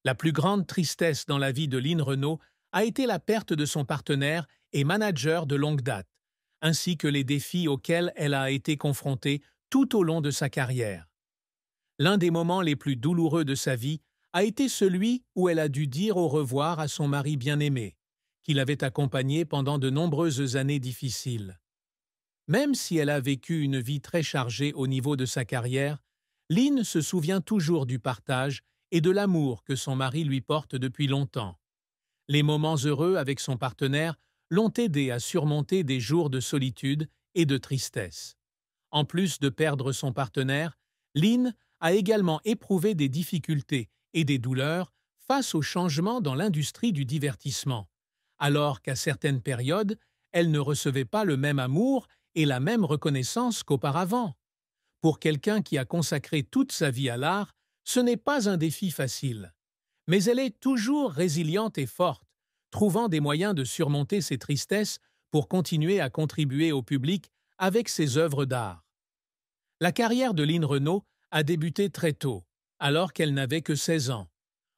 La plus grande tristesse dans la vie de Lynn Renault a été la perte de son partenaire et manager de longue date, ainsi que les défis auxquels elle a été confrontée tout au long de sa carrière. L'un des moments les plus douloureux de sa vie a été celui où elle a dû dire au revoir à son mari bien-aimé, qui l'avait accompagnée pendant de nombreuses années difficiles. Même si elle a vécu une vie très chargée au niveau de sa carrière, Lynn se souvient toujours du partage et de l'amour que son mari lui porte depuis longtemps. Les moments heureux avec son partenaire l'ont aidé à surmonter des jours de solitude et de tristesse. En plus de perdre son partenaire, Lynn a également éprouvé des difficultés et des douleurs face aux changements dans l'industrie du divertissement, alors qu'à certaines périodes, elle ne recevait pas le même amour et la même reconnaissance qu'auparavant. Pour quelqu'un qui a consacré toute sa vie à l'art, ce n'est pas un défi facile. Mais elle est toujours résiliente et forte, trouvant des moyens de surmonter ses tristesses pour continuer à contribuer au public avec ses œuvres d'art. La carrière de Lynn Renault a débuté très tôt, alors qu'elle n'avait que 16 ans.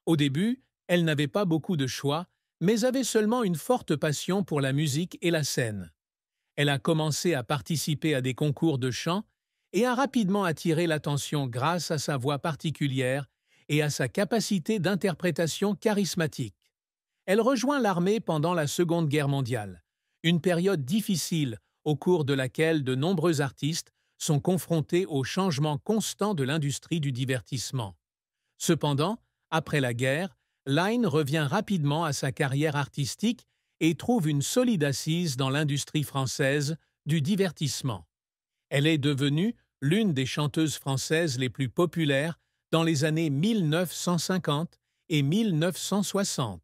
Au début, elle n'avait pas beaucoup de choix, mais avait seulement une forte passion pour la musique et la scène. Elle a commencé à participer à des concours de chant et a rapidement attiré l'attention grâce à sa voix particulière et à sa capacité d'interprétation charismatique. Elle rejoint l'armée pendant la Seconde Guerre mondiale, une période difficile au cours de laquelle de nombreux artistes sont confrontés aux changements constants de l'industrie du divertissement. Cependant, après la guerre, Lynn revient rapidement à sa carrière artistique et trouve une solide assise dans l'industrie française du divertissement. Elle est devenue l'une des chanteuses françaises les plus populaires dans les années 1950 et 1960.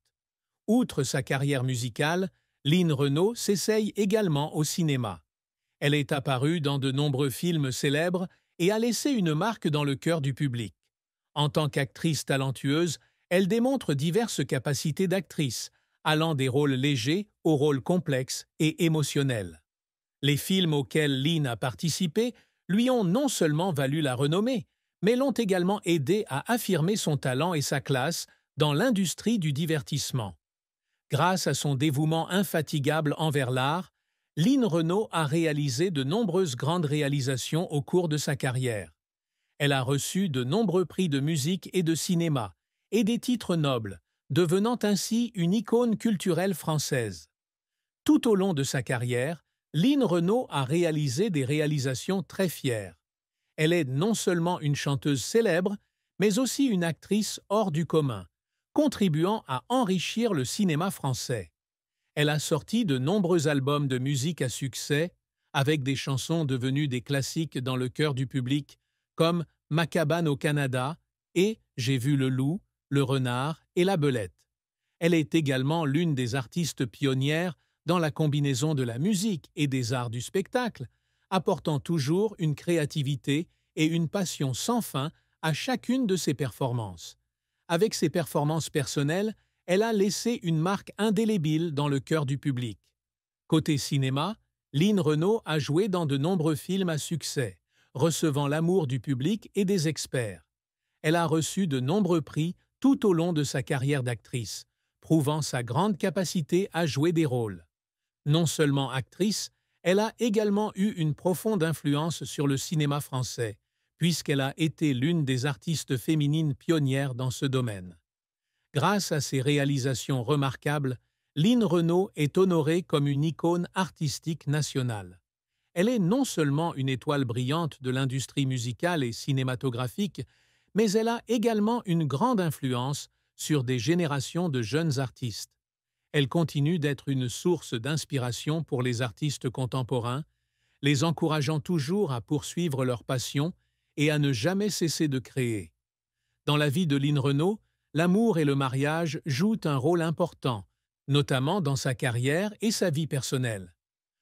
Outre sa carrière musicale, Lynn Renault s'essaye également au cinéma. Elle est apparue dans de nombreux films célèbres et a laissé une marque dans le cœur du public. En tant qu'actrice talentueuse, elle démontre diverses capacités d'actrice, allant des rôles légers aux rôles complexes et émotionnels. Les films auxquels Lynn a participé lui ont non seulement valu la renommée, mais l'ont également aidé à affirmer son talent et sa classe dans l'industrie du divertissement. Grâce à son dévouement infatigable envers l'art, Lynn Renault a réalisé de nombreuses grandes réalisations au cours de sa carrière. Elle a reçu de nombreux prix de musique et de cinéma, et des titres nobles, devenant ainsi une icône culturelle française. Tout au long de sa carrière, Lynn Renault a réalisé des réalisations très fières. Elle est non seulement une chanteuse célèbre, mais aussi une actrice hors du commun, contribuant à enrichir le cinéma français. Elle a sorti de nombreux albums de musique à succès, avec des chansons devenues des classiques dans le cœur du public, comme Ma cabane au Canada et J'ai vu le loup, le renard et la belette. Elle est également l'une des artistes pionnières dans la combinaison de la musique et des arts du spectacle, apportant toujours une créativité et une passion sans fin à chacune de ses performances. Avec ses performances personnelles, elle a laissé une marque indélébile dans le cœur du public. Côté cinéma, Lynn Renault a joué dans de nombreux films à succès, recevant l'amour du public et des experts. Elle a reçu de nombreux prix tout au long de sa carrière d'actrice, prouvant sa grande capacité à jouer des rôles. Non seulement actrice, elle a également eu une profonde influence sur le cinéma français, puisqu'elle a été l'une des artistes féminines pionnières dans ce domaine. Grâce à ses réalisations remarquables, Lynn Renault est honorée comme une icône artistique nationale. Elle est non seulement une étoile brillante de l'industrie musicale et cinématographique, mais elle a également une grande influence sur des générations de jeunes artistes. Elle continue d'être une source d'inspiration pour les artistes contemporains, les encourageant toujours à poursuivre leur passion et à ne jamais cesser de créer. Dans la vie de Lynn Renault, l'amour et le mariage jouent un rôle important, notamment dans sa carrière et sa vie personnelle.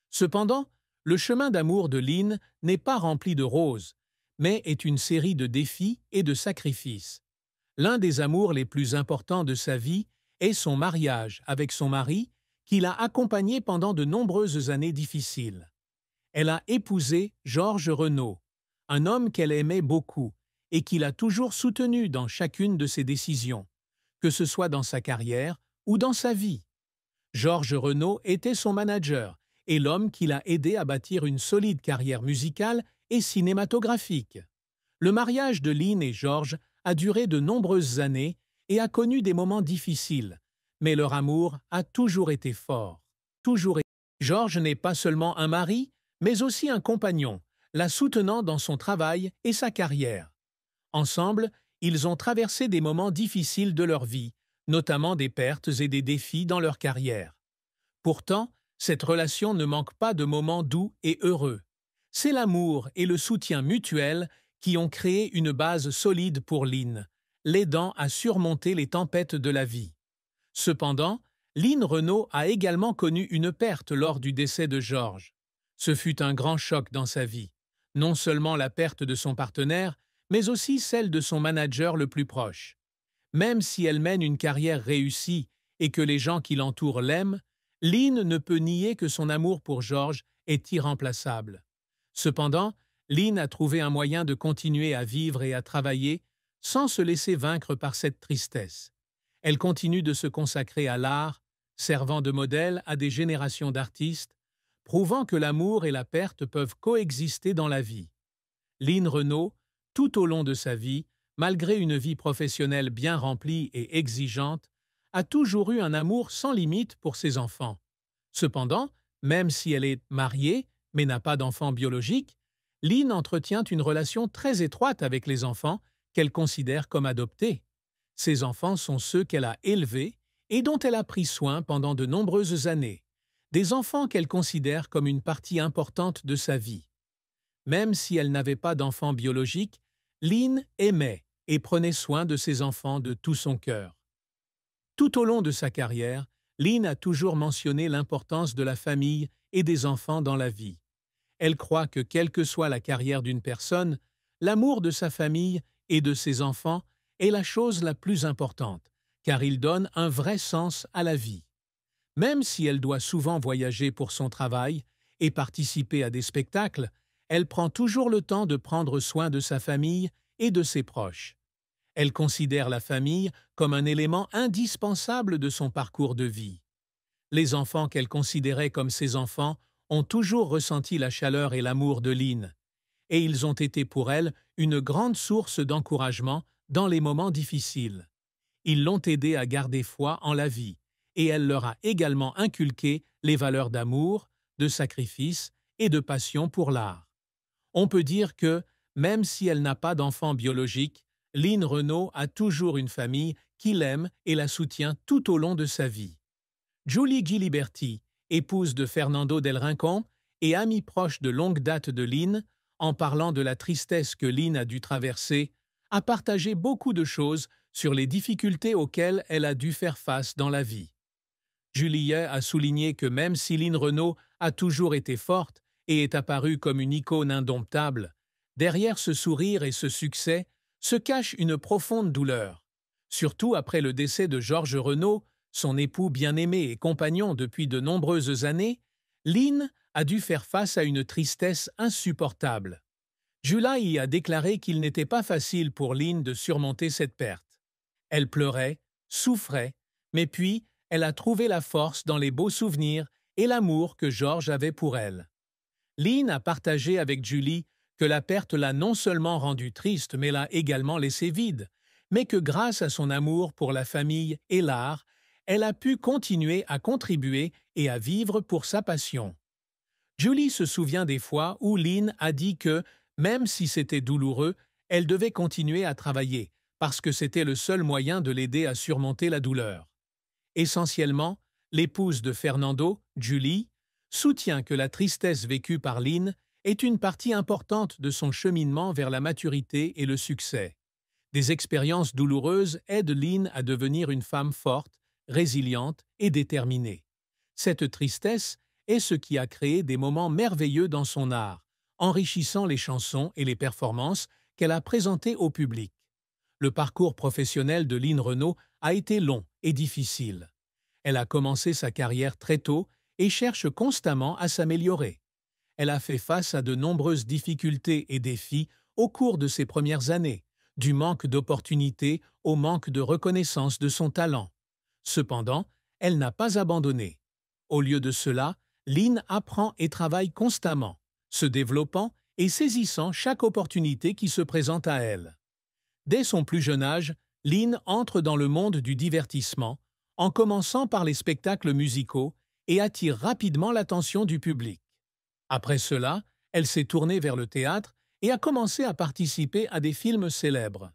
Cependant, le chemin d'amour de Lynn n'est pas rempli de roses, mais est une série de défis et de sacrifices. L'un des amours les plus importants de sa vie est son mariage avec son mari, qui l'a accompagné pendant de nombreuses années difficiles. Elle a épousé Georges Renault, un homme qu'elle aimait beaucoup et qui l'a toujours soutenu dans chacune de ses décisions, que ce soit dans sa carrière ou dans sa vie. Georges Renaud était son manager et l'homme qui l'a aidé à bâtir une solide carrière musicale et cinématographique. Le mariage de Lynn et Georges a duré de nombreuses années et a connu des moments difficiles, mais leur amour a toujours été fort. Georges n'est pas seulement un mari, mais aussi un compagnon, la soutenant dans son travail et sa carrière. Ensemble, ils ont traversé des moments difficiles de leur vie, notamment des pertes et des défis dans leur carrière. Pourtant, cette relation ne manque pas de moments doux et heureux. C'est l'amour et le soutien mutuel qui ont créé une base solide pour Lynn, l'aidant à surmonter les tempêtes de la vie. Cependant, Lynn Renaud a également connu une perte lors du décès de Georges. Ce fut un grand choc dans sa vie. Non seulement la perte de son partenaire, mais aussi celle de son manager le plus proche. Même si elle mène une carrière réussie et que les gens qui l'entourent l'aiment, Lynn ne peut nier que son amour pour Georges est irremplaçable. Cependant, Lynn a trouvé un moyen de continuer à vivre et à travailler sans se laisser vaincre par cette tristesse. Elle continue de se consacrer à l'art, servant de modèle à des générations d'artistes, prouvant que l'amour et la perte peuvent coexister dans la vie. Lynn Renaud, tout au long de sa vie, malgré une vie professionnelle bien remplie et exigeante, a toujours eu un amour sans limite pour ses enfants. Cependant, même si elle est mariée, mais n'a pas d'enfants biologiques, Lynn entretient une relation très étroite avec les enfants qu'elle considère comme adoptés. Ces enfants sont ceux qu'elle a élevés et dont elle a pris soin pendant de nombreuses années, des enfants qu'elle considère comme une partie importante de sa vie. Même si elle n'avait pas d'enfants biologiques, Lynn aimait et prenait soin de ses enfants de tout son cœur. Tout au long de sa carrière, Lynn a toujours mentionné l'importance de la famille et des enfants dans la vie. Elle croit que quelle que soit la carrière d'une personne, l'amour de sa famille et de ses enfants est la chose la plus importante, car il donne un vrai sens à la vie. Même si elle doit souvent voyager pour son travail et participer à des spectacles, elle prend toujours le temps de prendre soin de sa famille et de ses proches. Elle considère la famille comme un élément indispensable de son parcours de vie. Les enfants qu'elle considérait comme ses enfants ont toujours ressenti la chaleur et l'amour de Lynn, et ils ont été pour elle une grande source d'encouragement dans les moments difficiles. Ils l'ont aidée à garder foi en la vie, et elle leur a également inculqué les valeurs d'amour, de sacrifice et de passion pour l'art. On peut dire que, même si elle n'a pas d'enfant biologique, Lynn Renaud a toujours une famille qui l'aime et la soutient tout au long de sa vie. Julie Giliberti, épouse de Fernando del Rincón et amie proche de longue date de Lynn, en parlant de la tristesse que Lynn a dû traverser, a partagé beaucoup de choses sur les difficultés auxquelles elle a dû faire face dans la vie. Julie a souligné que même si Lynn Renaud a toujours été forte et est apparue comme une icône indomptable, derrière ce sourire et ce succès se cache une profonde douleur. Surtout après le décès de Georges Renaud, son époux bien-aimé et compagnon depuis de nombreuses années, Lynn a dû faire face à une tristesse insupportable. Julie a déclaré qu'il n'était pas facile pour Lynn de surmonter cette perte. Elle pleurait, souffrait, mais puis elle a trouvé la force dans les beaux souvenirs et l'amour que Georges avait pour elle. Lynn a partagé avec Julie que la perte l'a non seulement rendue triste, mais l'a également laissée vide, mais que grâce à son amour pour la famille et l'art, elle a pu continuer à contribuer et à vivre pour sa passion. Julie se souvient des fois où Lynn a dit que, même si c'était douloureux, elle devait continuer à travailler, parce que c'était le seul moyen de l'aider à surmonter la douleur. Essentiellement, l'épouse de Fernando, Julie, soutient que la tristesse vécue par Lynn est une partie importante de son cheminement vers la maturité et le succès. Des expériences douloureuses aident Lynn à devenir une femme forte, résiliente et déterminée. Cette tristesse est ce qui a créé des moments merveilleux dans son art, enrichissant les chansons et les performances qu'elle a présentées au public. Le parcours professionnel de Lynn Renaud a été long et difficile. Elle a commencé sa carrière très tôt et cherche constamment à s'améliorer. Elle a fait face à de nombreuses difficultés et défis au cours de ses premières années, du manque d'opportunités au manque de reconnaissance de son talent. Cependant, elle n'a pas abandonné. Au lieu de cela, Lynn apprend et travaille constamment, se développant et saisissant chaque opportunité qui se présente à elle. Dès son plus jeune âge, Lynn entre dans le monde du divertissement, en commençant par les spectacles musicaux, et attire rapidement l'attention du public. Après cela, elle s'est tournée vers le théâtre et a commencé à participer à des films célèbres.